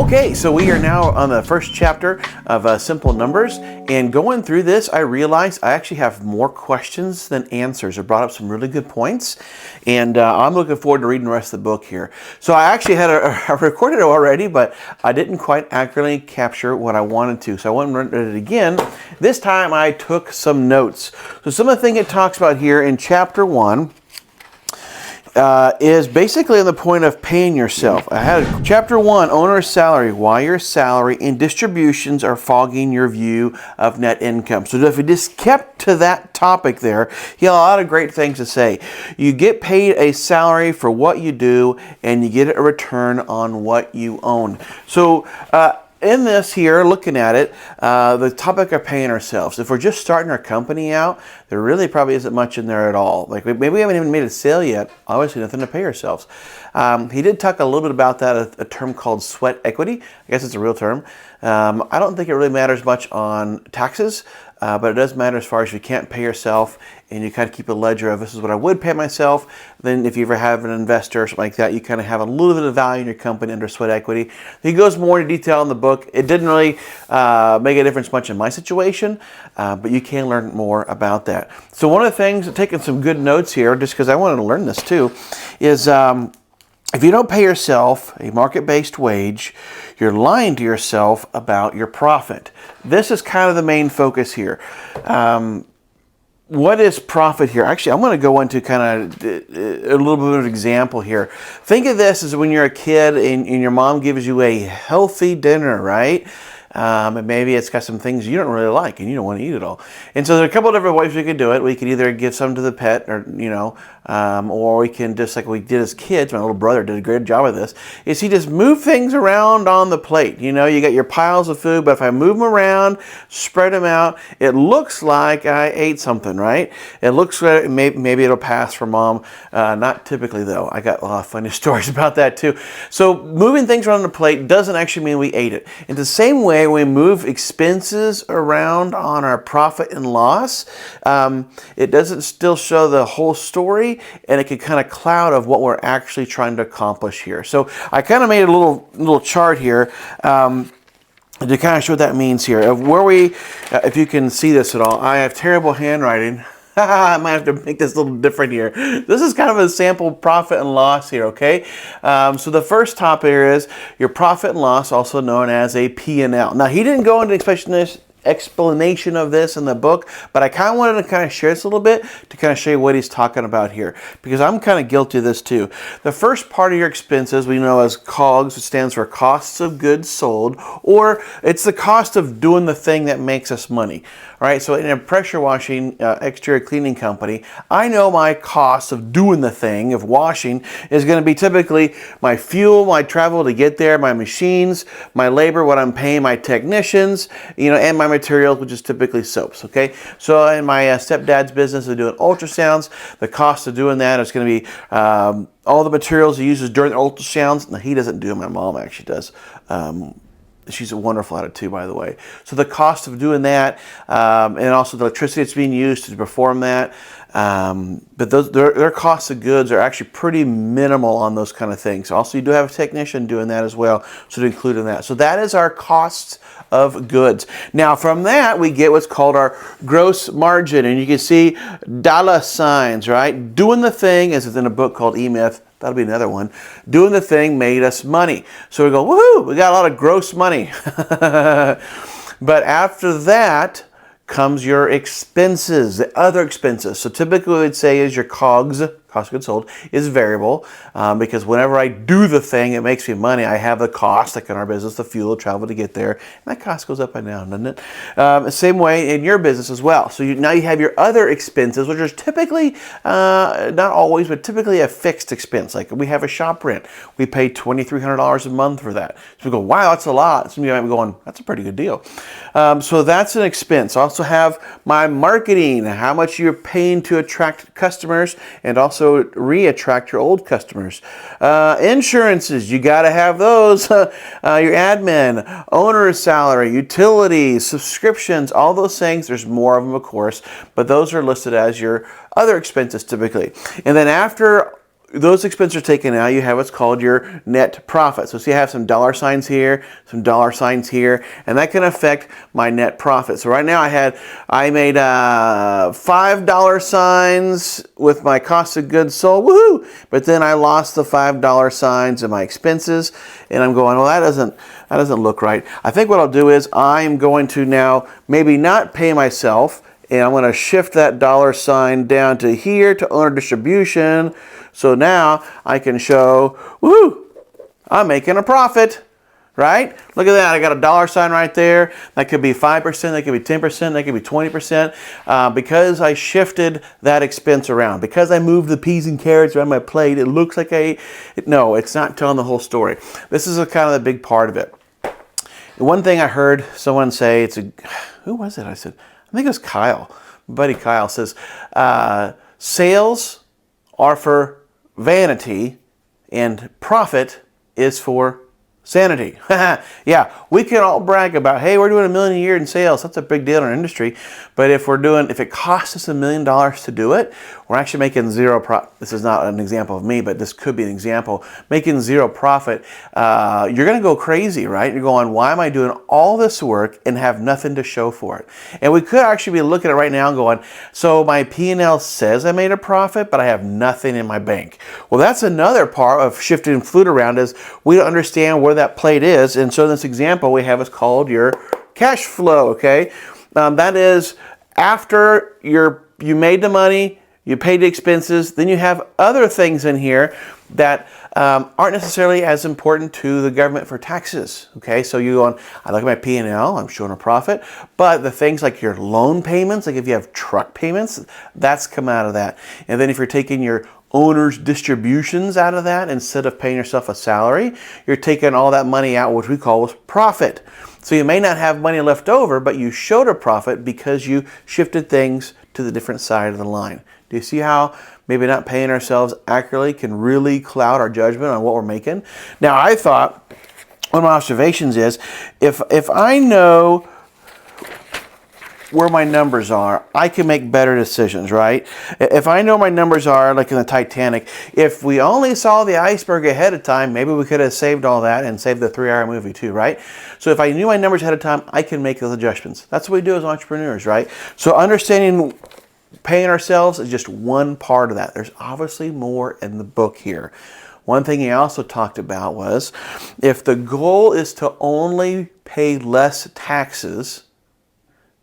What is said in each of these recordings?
Okay, so we are now on the first chapter of Simple Numbers, and going through this, I realized I actually have more questions than answers. I brought up some really good points, and I'm looking forward to reading the rest of the book here. So I actually had I recorded it already, but I didn't quite accurately capture what I wanted to, so I went and read it again. This time I took some notes. So some of the things it talks about here in chapter 1 is basically on the point of paying yourself. I had chapter 1, owner's salary, why your salary and distributions are fogging your view of net income. So if we just kept to that topic there, he had a lot of great things to say. You get paid a salary for what you do, and you get a return on what you own. So in this here, looking at it, the topic of paying ourselves. If we're just starting our company out, there really probably isn't much in there at all. Like maybe we haven't even made a sale yet. Obviously nothing to pay ourselves. He did talk a little bit about that, a term called sweat equity. I guess it's a real term. I don't think it really matters much on taxes, but it does matter as far as you can't pay yourself and you kind of keep a ledger of this is what I would pay myself. Then if you ever have an investor or something like that, you kind of have a little bit of value in your company under sweat equity. He goes more into detail in the book. It didn't really make a difference much in my situation, but you can learn more about that. So one of the things, taking some good notes here, just because I wanted to learn this too, is if you don't pay yourself a market-based wage, you're lying to yourself about your profit. This is kind of the main focus here. What is profit here? Actually, I'm going to go into kind of a little bit of an example here. Think of this as when you're a kid and your mom gives you a healthy dinner, right? And maybe it's got some things you don't really like and you don't want to eat it all. And so there are a couple of different ways we could do it. We could either give some to the pet or we can just like we did as kids. My little brother did a great job of this. Is he just move things around on the plate. You got your piles of food, but if I move them around, spread them out, it looks like I ate something, right? It looks like maybe it'll pass for mom. Not typically though. I got a lot of funny stories about that too. So moving things around the plate doesn't actually mean we ate it. In the same way, when we move expenses around on our profit and loss, it doesn't still show the whole story, and it could kind of cloud of what we're actually trying to accomplish here. So I kind of made a little chart here to kind of show what that means here. Of where we, if you can see this at all, I have terrible handwriting. I might have to make this a little different here. This is kind of a sample profit and loss here, okay? So the first topic here is your profit and loss, also known as a P&L. Now, he didn't go into explanation of this in the book, but I kind of wanted to kind of share this a little bit to kind of show you what he's talking about here, because I'm kind of guilty of this too. The first part of your expenses we know as COGS, which stands for costs of goods sold, or it's the cost of doing the thing that makes us money. All right, so in a pressure washing exterior cleaning company, I know my cost of doing the thing, of washing, is going to be typically my fuel, my travel to get there, my machines, my labor, what I'm paying my technicians, and my materials, which is typically soaps, okay? So in my stepdad's business of doing ultrasounds, the cost of doing that is going to be all the materials he uses during the ultrasounds. Now, he doesn't do it, my mom actually does. She's wonderful at it too, by the way. So the cost of doing that, and also the electricity that's being used to perform that, but their costs of goods are actually pretty minimal on those kind of things. Also, you do have a technician doing that as well, so to include in that. So that is our costs of goods. Now, from that, we get what's called our gross margin, and you can see dollar signs, right? Doing the thing, as it's in a book called E-Myth. That'll be another one. Doing the thing made us money. So we go, woohoo, we got a lot of gross money. But after that comes your expenses, the other expenses. So typically what we'd say is your COGS, cost of goods sold, is variable because whenever I do the thing, it makes me money. I have the cost, like in our business, the fuel, travel to get there, and that cost goes up and down, doesn't it? Same way in your business as well. So now you have your other expenses, which are typically, not always, but typically a fixed expense. Like we have a shop rent. We pay $2,300 a month for that. So we go, wow, that's a lot. Some of you might be going, that's a pretty good deal. So that's an expense. I also have my marketing, how much you're paying to attract customers, and also re-attract your old customers. Insurances, you got to have those. Your admin, owner's salary, utilities, subscriptions, all those things. There's more of them, of course, but those are listed as your other expenses typically. And then after those expenses are taken out, you have what's called your net profit. So see, I have some dollar signs here, some dollar signs here, and that can affect my net profit. So right now I made $5 signs with my cost of goods sold, woohoo! But then I lost the $5 signs in my expenses, and I'm going, well, that doesn't look right. I think what I'll do is I'm going to now maybe not pay myself, and I'm going to shift that dollar sign down to here to owner distribution. So now I can show, woo, I'm making a profit, right? Look at that. I got a dollar sign right there. That could be 5%, that could be 10%, that could be 20%. Because I shifted that expense around, because I moved the peas and carrots around my plate, it looks like no, it's not telling the whole story. This is kind of the big part of it. One thing I heard someone say, who was it? I said, I think it was Kyle. My buddy Kyle says, sales are for vanity and profit is for sanity. Yeah, we can all brag about, hey, we're doing $1 million a year in sales. That's a big deal in our industry. But if it costs us $1 million to do it, we're actually making zero profit. This is not an example of me, but this could be an example. Making zero profit, you're going to go crazy, right? You're going, why am I doing all this work and have nothing to show for it? And we could actually be looking at it right now and going, so my P&L says I made a profit, but I have nothing in my bank. Well, that's another part of shifting fluid around, is we don't understand where that plate is. And so in this example we have is called your cash flow, okay? That is after you made the money, you paid the expenses, then you have other things in here that aren't necessarily as important to the government for taxes, okay? So you go on, I look at my P&L, I'm showing a profit, but the things like your loan payments, like if you have truck payments, that's come out of that. And then if you're taking your owner's distributions out of that, instead of paying yourself a salary, you're taking all that money out, which we call was profit. So you may not have money left over, but you showed a profit because you shifted things to the different side of the line. Do you see how maybe not paying ourselves accurately can really cloud our judgment on what we're making? Now, I thought, one of my observations is, if I know where my numbers are, I can make better decisions, right? If I know my numbers are, like in the Titanic, if we only saw the iceberg ahead of time, maybe we could have saved all that and saved the 3-hour movie too, right? So if I knew my numbers ahead of time, I can make those adjustments. That's what we do as entrepreneurs, right? So understanding paying ourselves is just one part of that. There's obviously more in the book here. One thing he also talked about was, if the goal is to only pay less taxes,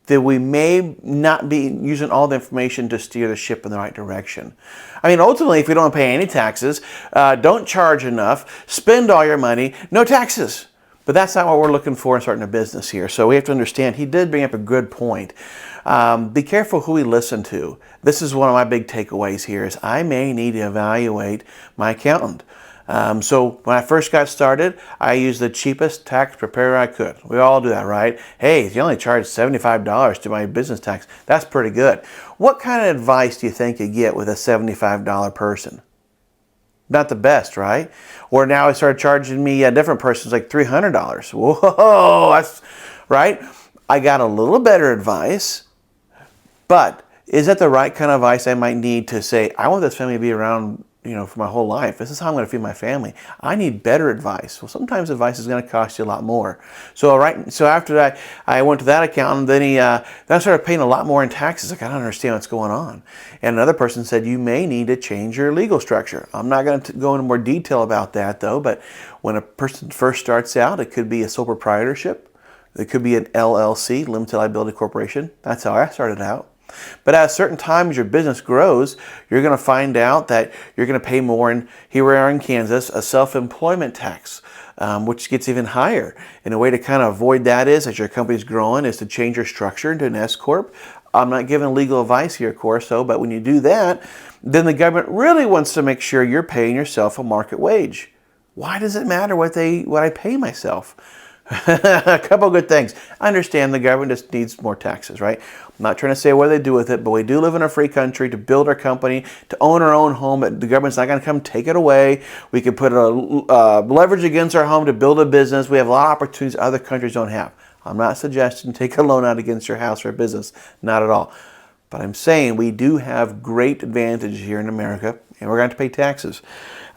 then we may not be using all the information to steer the ship in the right direction. I mean, ultimately, if you don't pay any taxes, don't charge enough, spend all your money, no taxes. But that's not what we're looking for in starting a business here. So we have to understand, he did bring up a good point. Be careful who we listen to. This is one of my big takeaways here, is I may need to evaluate my accountant. So when I first got started, I used the cheapest tax preparer I could. We all do that, right? Hey, if you only charge $75 to my business tax, that's pretty good. What kind of advice do you think you get with a $75 person? Not the best, right? Or now I started charging me different persons like $300. Whoa, that's right. I got a little better advice, but is that the right kind of advice I might need to say, I want this family to be around, for my whole life. This is how I'm going to feed my family. I need better advice. Well, sometimes advice is going to cost you a lot more. So after that, I went to that accountant. Then then I started paying a lot more in taxes. Like, I don't understand what's going on. And another person said, you may need to change your legal structure. I'm not going to go into more detail about that though. But when a person first starts out, it could be a sole proprietorship. It could be an LLC, limited liability corporation. That's how I started out. But at a certain time, as your business grows, you're going to find out that you're going to pay more. And here we are in Kansas, a self-employment tax, which gets even higher. And a way to kind of avoid that is, as your company's growing, is to change your structure into an S Corp. I'm not giving legal advice here, of course, but when you do that, then the government really wants to make sure you're paying yourself a market wage. Why does it matter what I pay myself? A couple of good things. I understand the government just needs more taxes, right? I'm not trying to say what they do with it, but we do live in a free country to build our company, to own our own home. The government's not going to come take it away. We can put a leverage against our home to build a business. We have a lot of opportunities other countries don't have. I'm not suggesting take a loan out against your house or a business. Not at all. But I'm saying we do have great advantages here in America, and we're going to pay taxes.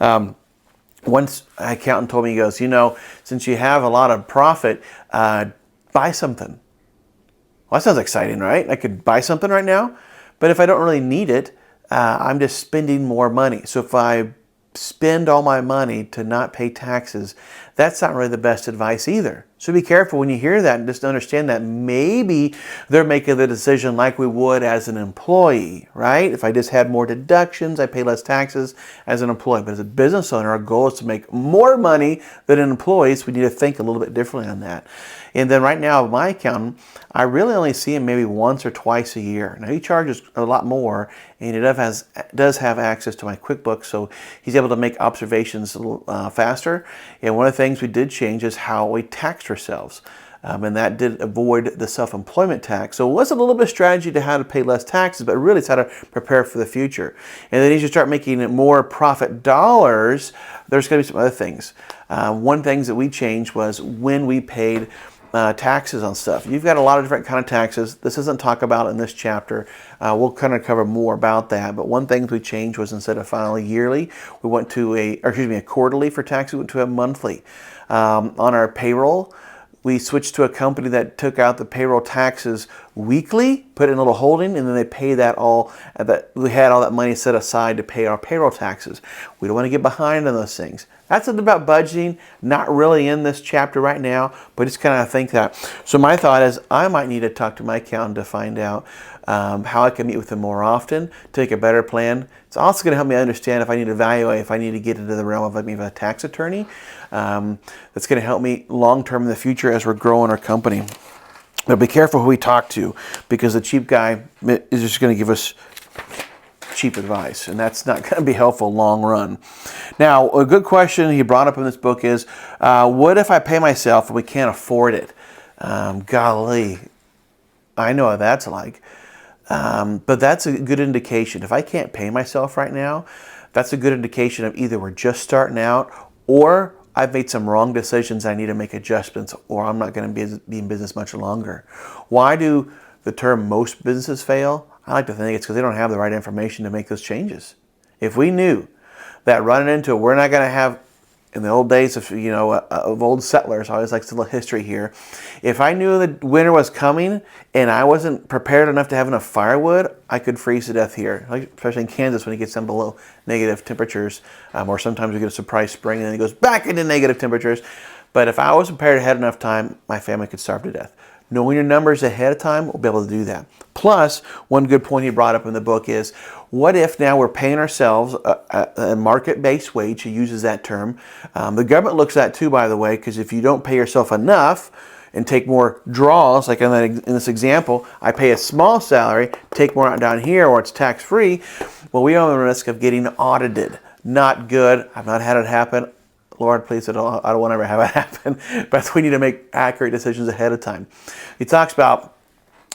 Once an accountant told me, he goes, since you have a lot of profit, buy something. Well, that sounds exciting, right? I could buy something right now, but if I don't really need it, I'm just spending more money. So if I spend all my money to not pay taxes, that's not really the best advice either. So be careful when you hear that, and just understand that maybe they're making the decision like we would as an employee, right? If I just had more deductions, I pay less taxes as an employee. But as a business owner, our goal is to make more money than an employee, so we need to think a little bit differently on that. And then right now, my accountant, I really only see him maybe once or twice a year. Now, he charges a lot more, and he does have access to my QuickBooks, so he's able to make observations a little faster. And one of the things we did change is how we taxed ourselves. And that did avoid the self-employment tax. So it was a little bit of strategy to how to pay less taxes, but really it's how to prepare for the future. And then as you start making more profit dollars, there's going to be some other things. One thing that we changed was when we paid taxes on stuff. You've got a lot of different kind of taxes. This isn't talked about in this chapter. We'll kind of cover more about that. But one thing we changed was instead of filing yearly, we went to a quarterly for taxes. We went to a monthly. On our payroll, we switched to a company that took out the payroll taxes weekly, put in a little holding, and then they pay that all. We had all that money set aside to pay our payroll taxes. We don't want to get behind on those things. That's about budgeting, not really in this chapter right now, but just kind of think that. So my thought is I might need to talk to my accountant to find out how I can meet with him more often, to make a better plan. It's also going to help me understand if I need to evaluate, if I need to get into the realm of maybe a tax attorney. That's going to help me long-term in the future as we're growing our company. But be careful who we talk to, because the cheap guy is just going to give us cheap advice, and that's not going to be helpful long run. Now, a good question he brought up in this book is, what if I pay myself and we can't afford it? Golly, I know what that's like. But that's a good indication. If I can't pay myself right now, that's a good indication of either we're just starting out, or I've made some wrong decisions, I need to make adjustments, or I'm not going to be in business much longer. Why do the term most businesses fail? I like to think it's because they don't have the right information to make those changes. If we knew that running into it, we're not going to have, in the old days of old settlers, I always like to look history here. If I knew that winter was coming and I wasn't prepared enough to have enough firewood, I could freeze to death here, especially in Kansas when it gets down below negative temperatures, or sometimes we get a surprise spring and then it goes back into negative temperatures. But if I was prepared ahead enough time, my family could starve to death. Knowing your numbers ahead of time, we'll be able to do that. Plus, one good point he brought up in the book is, what if now we're paying ourselves a market-based wage? He uses that term. The government looks at that too, by the way, because if you don't pay yourself enough and take more draws, like in this example, I pay a small salary, take more out down here, or it's tax-free, well, we run the risk of getting audited. Not good. I've not had it happen. Lord, please, I don't want to ever have it happen. But we need to make accurate decisions ahead of time. He talks about,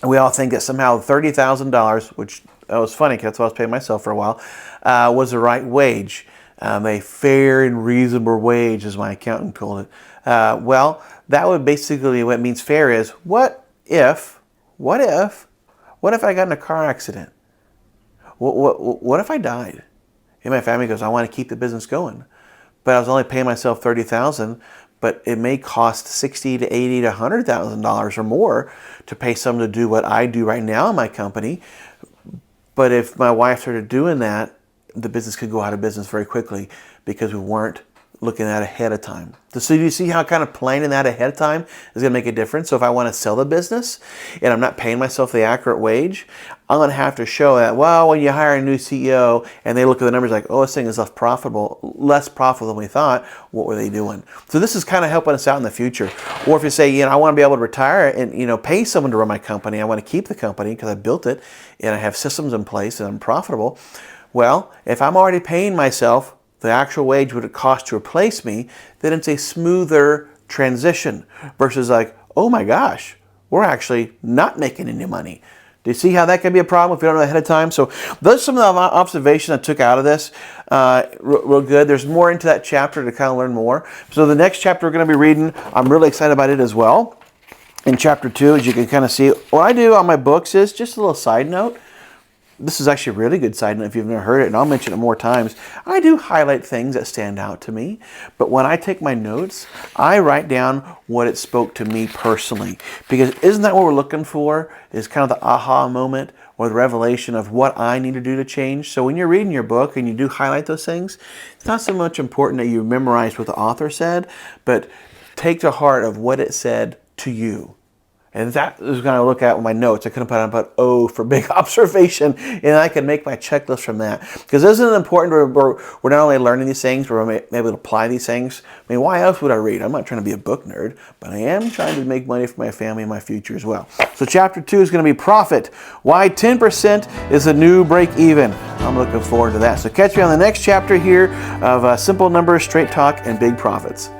we all think that somehow $30,000, which that was funny because that's what I was paying myself for a while, was the right wage. A fair and reasonable wage, as my accountant called it. Well, that would basically, what it means fair is, what if I got in a car accident? What if I died? And my family goes, I want to keep the business going. But I was only paying myself $30,000, but it may cost $60,000 to $80,000 to $100,000 or more to pay someone to do what I do right now in my company. But if my wife started doing that, the business could go out of business very quickly because we weren't looking at it ahead of time. So do you see how kind of planning that ahead of time is going to make a difference? So if I want to sell the business and I'm not paying myself the accurate wage, I'm going to have to show that, well, when you hire a new CEO and they look at the numbers like, oh, this thing is less profitable than we thought, what were they doing? So this is kind of helping us out in the future. Or if you say, I want to be able to retire and, pay someone to run my company, I want to keep the company because I built it and I have systems in place and I'm profitable. Well, if I'm already paying myself the actual wage would it cost to replace me, then it's a smoother transition versus like, oh my gosh, we're actually not making any money. Do you see how that can be a problem if you don't know ahead of time? So those are some of the observations I took out of this. Real good. There's more into that chapter to kind of learn more. So the next chapter we're going to be reading, I'm really excited about it as well. In chapter 2, as you can kind of see, what I do on my books is just a little side note. This is actually a really good side note if you've never heard it, and I'll mention it more times. I do highlight things that stand out to me, but when I take my notes, I write down what it spoke to me personally. Because isn't that what we're looking for? Is kind of the aha moment or the revelation of what I need to do to change. So when you're reading your book and you do highlight those things, it's not so much important that you memorize what the author said, but take to heart of what it said to you. And that is going to look at with my notes. I could have put on about O for big observation, and I can make my checklist from that. Because isn't it important we're not only learning these things, but we're able to apply these things? I mean, why else would I read? I'm not trying to be a book nerd, but I am trying to make money for my family and my future as well. So chapter 2 is going to be profit. Why 10% is the new break even. I'm looking forward to that. So catch me on the next chapter here of Simple Numbers, Straight Talk, and Big Profits.